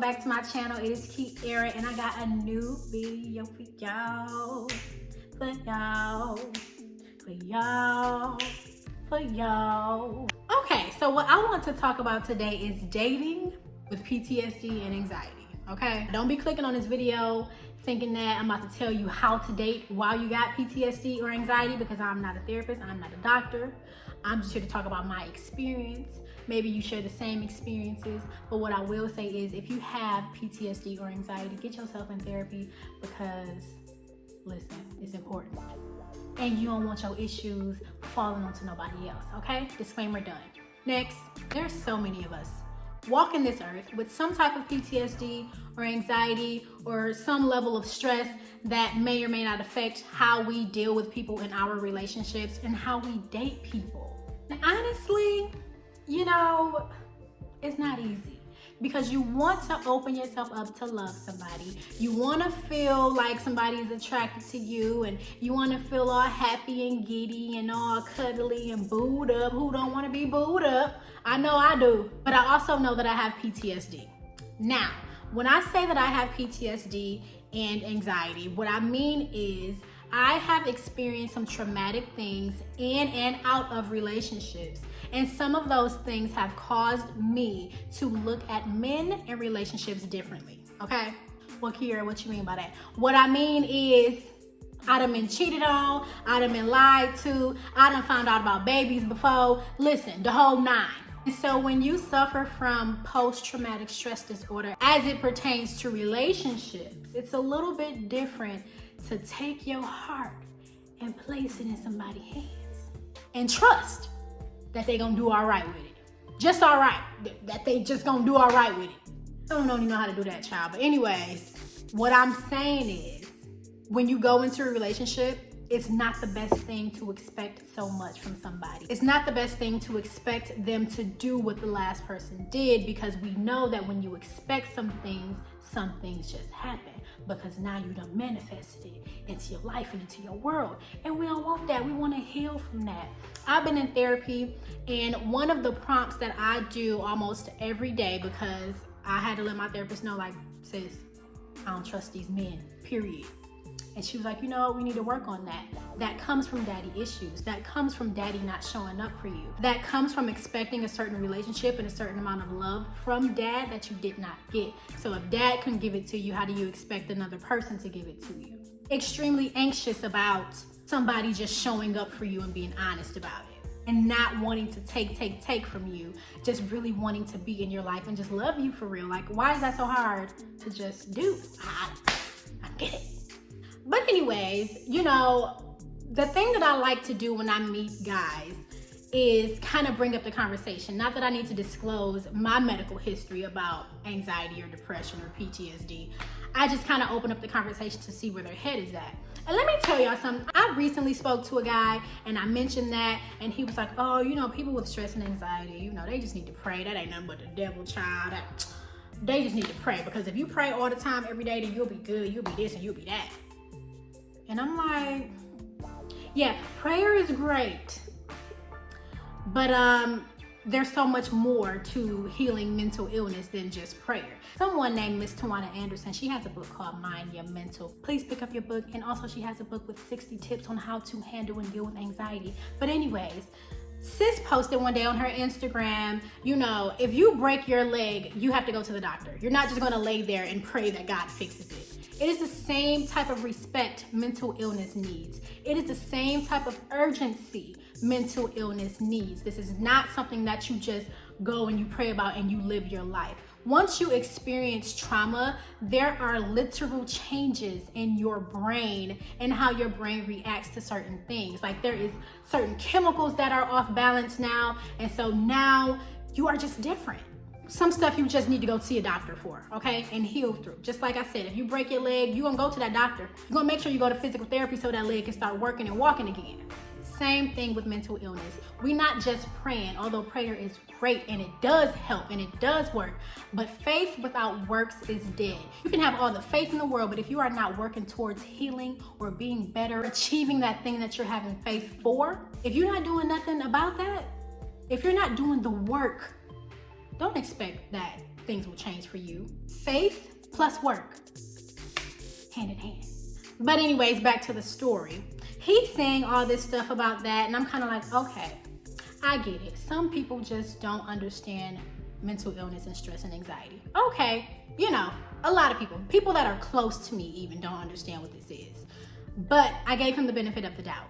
back to my channel. It is Kiara and I got a new video for y'all. Okay, so what I want to talk about today is dating with PTSD and anxiety, okay? Don't be clicking on this video thinking that I'm about to tell you how to date while you got PTSD or anxiety, because I'm not a therapist, I'm not a doctor. I'm just here to talk about my experience. Maybe you share the same experiences, but what I will say is if you have PTSD or anxiety, get yourself in therapy because, listen, it's important. And you don't want your issues falling onto nobody else, okay? Disclaimer done. Next, there's so many of us walking this earth with some type of PTSD or anxiety or some level of stress that may or may not affect how we deal with people in our relationships and how we date people. And honestly, you know, it's not easy because you want to open yourself up to love somebody. You want to feel like somebody is attracted to you, and you want to feel all happy and giddy and all cuddly and booed up. Who don't want to be booed up? I know I do, but I also know that I have PTSD. Now, when I say that I have PTSD and anxiety, what I mean is I have experienced some traumatic things in and out of relationships. And some of those things have caused me to look at men and relationships differently, okay? Well, Kiara, what you mean by that? What I mean is I done been cheated on, I done been lied to, I done found out about babies before. Listen, the whole nine. And so when you suffer from post-traumatic stress disorder as it pertains to relationships, it's a little bit different to take your heart and place it in somebody's hands and trust that they gonna do all right with it. Just all right, that they just gonna do all right with it. I don't even know how to do that, child. But anyways, what I'm saying is when you go into a relationship, it's not the best thing to expect so much from somebody. It's not the best thing to expect them to do what the last person did, because we know that when you expect some things just happen because now you done manifested it into your life and into your world. And we don't want that. We want to heal from that. I've been in therapy, and one of the prompts that I do almost every day, because I had to let my therapist know, like, sis, I don't trust these men, period. And she was like, you know, we need to work on that. That comes from daddy issues. That comes from daddy not showing up for you. That comes from expecting a certain relationship and a certain amount of love from dad that you did not get. So if dad couldn't give it to you, how do you expect another person to give it to you? Extremely anxious about somebody just showing up for you and being honest about it. And not wanting to take from you. Just really wanting to be in your life and just love you for real. Like, why is that so hard to just do? I get it. But anyways, you know, the thing that I like to do when I meet guys is kind of bring up the conversation. Not that I need to disclose my medical history about anxiety or depression or PTSD. I just kind of open up the conversation to see where their head is at. And let me tell y'all something. I recently spoke to a guy and I mentioned that, and he was like, oh, you know, people with stress and anxiety, you know, they just need to pray. That ain't nothing but the devil, child. They just need to pray, because if you pray all the time, every day, then you'll be good. You'll be this and you'll be that. And I'm like, yeah, prayer is great, but there's so much more to healing mental illness than just prayer. Someone named Miss Tawana Anderson, she has a book called Mind Your Mental. Please pick up your book. And also she has a book with 60 tips on how to handle and deal with anxiety. But anyways, sis posted one day on her Instagram, you know, if you break your leg, you have to go to the doctor. You're not just gonna lay there and pray that God fixes it. It is the same type of respect mental illness needs. It is the same type of urgency mental illness needs. This is not something that you just go and you pray about and you live your life. Once you experience trauma, there are literal changes in your brain and how your brain reacts to certain things. Like, there is certain chemicals that are off balance now, and so now you are just different. Some stuff you just need to go see a doctor for, okay? And heal through. Just like I said, if you break your leg, you're gonna go to that doctor. You're gonna make sure you go to physical therapy so that leg can start working and walking again. Same thing with mental illness. We're not just praying, although prayer is great and it does help and it does work, but faith without works is dead. You can have all the faith in the world, but if you are not working towards healing or being better, achieving that thing that you're having faith for, if you're not doing nothing about that, if you're not doing the work, don't expect that things will change for you. Faith plus work, hand in hand. But anyways, back to the story. He's saying all this stuff about that, and I'm kind of like, okay, I get it. Some people just don't understand mental illness and stress and anxiety. Okay, you know, a lot of people that are close to me even don't understand what this is. But I gave him the benefit of the doubt.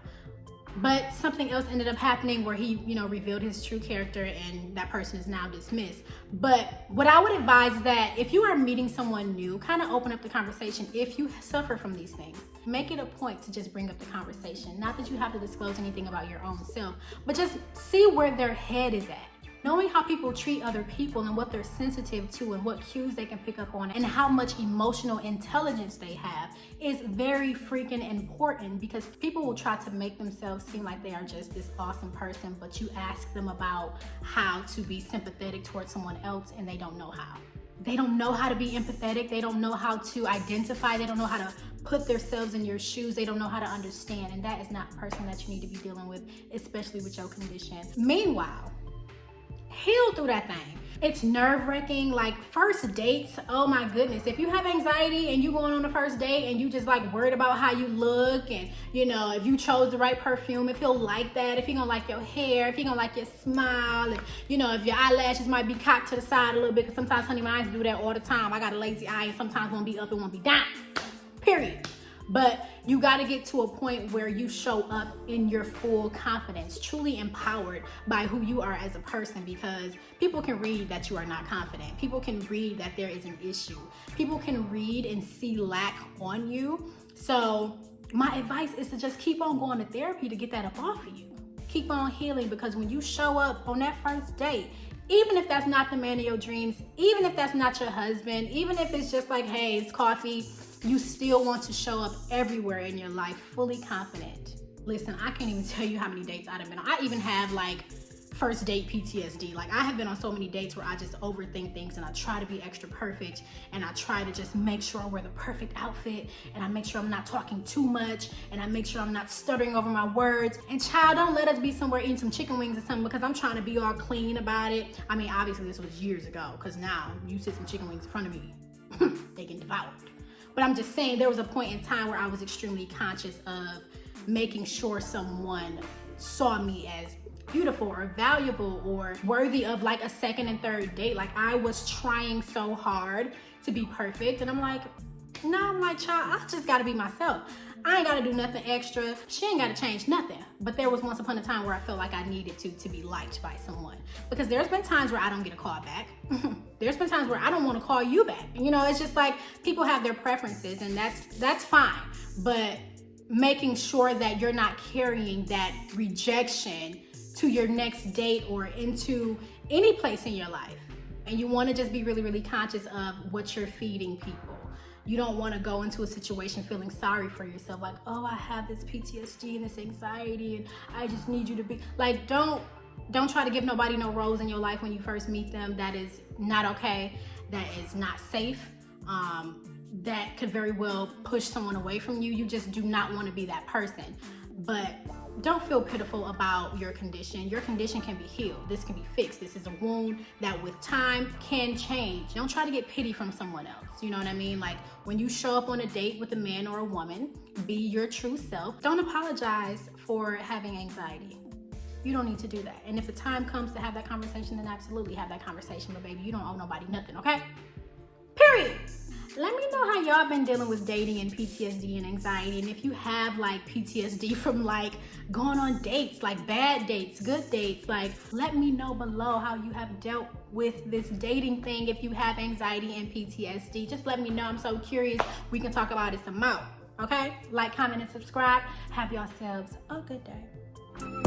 But something else ended up happening where he, revealed his true character, and that person is now dismissed. But what I would advise is that if you are meeting someone new, kind of open up the conversation. If you suffer from these things, make it a point to just bring up the conversation. Not that you have to disclose anything about your own self, but just see where their head is at. Knowing how people treat other people and what they're sensitive to and what cues they can pick up on and how much emotional intelligence they have is very freaking important, because people will try to make themselves seem like they are just this awesome person, but you ask them about how to be sympathetic towards someone else and they don't know how. They don't know how to be empathetic. They don't know how to identify. They don't know how to put themselves in your shoes. They don't know how to understand. And that is not the person that you need to be dealing with, especially with your condition. Meanwhile, heal through that thing. It's nerve-wracking. Like first dates, oh my goodness. If you have anxiety and you going on the first date and you just like worried about how you look, and if you chose the right perfume, if he'll like that, if he gonna like your hair, if he gonna like your smile, if your eyelashes might be cocked to the side a little bit, because sometimes honey mines do that all the time. I got a lazy eye and sometimes won't be up and won't be down, period. But you got to get to a point where you show up in your full confidence, truly empowered by who you are as a person, because people can read that you are not confident. People can read that there is an issue. People can read and see lack on you. So my advice is to just keep on going to therapy to get that up off of you. Keep on healing, because when you show up on that first date, even if that's not the man of your dreams, even if that's not your husband, even if it's just like, hey, it's coffee, you still want to show up everywhere in your life fully confident. Listen, I can't even tell you how many dates I've been on. I even have like first date PTSD. Like I have been on so many dates where I just overthink things and I try to be extra perfect, and I try to just make sure I wear the perfect outfit, and I make sure I'm not talking too much, and I make sure I'm not stuttering over my words. And child, don't let us be somewhere eating some chicken wings or something because I'm trying to be all clean about it. I mean, obviously this was years ago, because now you sit some chicken wings in front of me, they get devoured. But I'm just saying, there was a point in time where I was extremely conscious of making sure someone saw me as beautiful or valuable or worthy of like a second and third date. Like I was trying so hard to be perfect, and I'm like, no, my child, I just gotta be myself. I ain't gotta do nothing extra. She ain't gotta change nothing. But there was once upon a time where I felt like I needed to be liked by someone, because there's been times where I don't get a call back. There's been times where I don't want to call you back. It's just like people have their preferences, and that's fine. But making sure that you're not carrying that rejection to your next date or into any place in your life. And you want to just be really, really conscious of what you're feeding people. You don't want to go into a situation feeling sorry for yourself, like, oh, I have this PTSD and this anxiety and I just need you to be like, don't try to give nobody no rose in your life when you first meet them. That is not okay. That is not safe. That could very well push someone away from you. You just do not want to be that person. But don't feel pitiful about your condition. Your condition can be healed. This can be fixed. This is a wound that with time can change. Don't try to get pity from someone else. You know what I mean? Like when you show up on a date with a man or a woman, be your true self. Don't apologize for having anxiety. You don't need to do that. And if the time comes to have that conversation, then absolutely have that conversation. But baby, you don't owe nobody nothing, okay? Period. Let me know how y'all been dealing with dating and PTSD and anxiety, and if you have like PTSD from like going on dates, like bad dates, good dates. Like let me know below how you have dealt with this dating thing. If you have anxiety and PTSD, just let me know. I'm so curious. We can talk about it some more. Okay? Like, comment, and subscribe. Have yourselves a good day.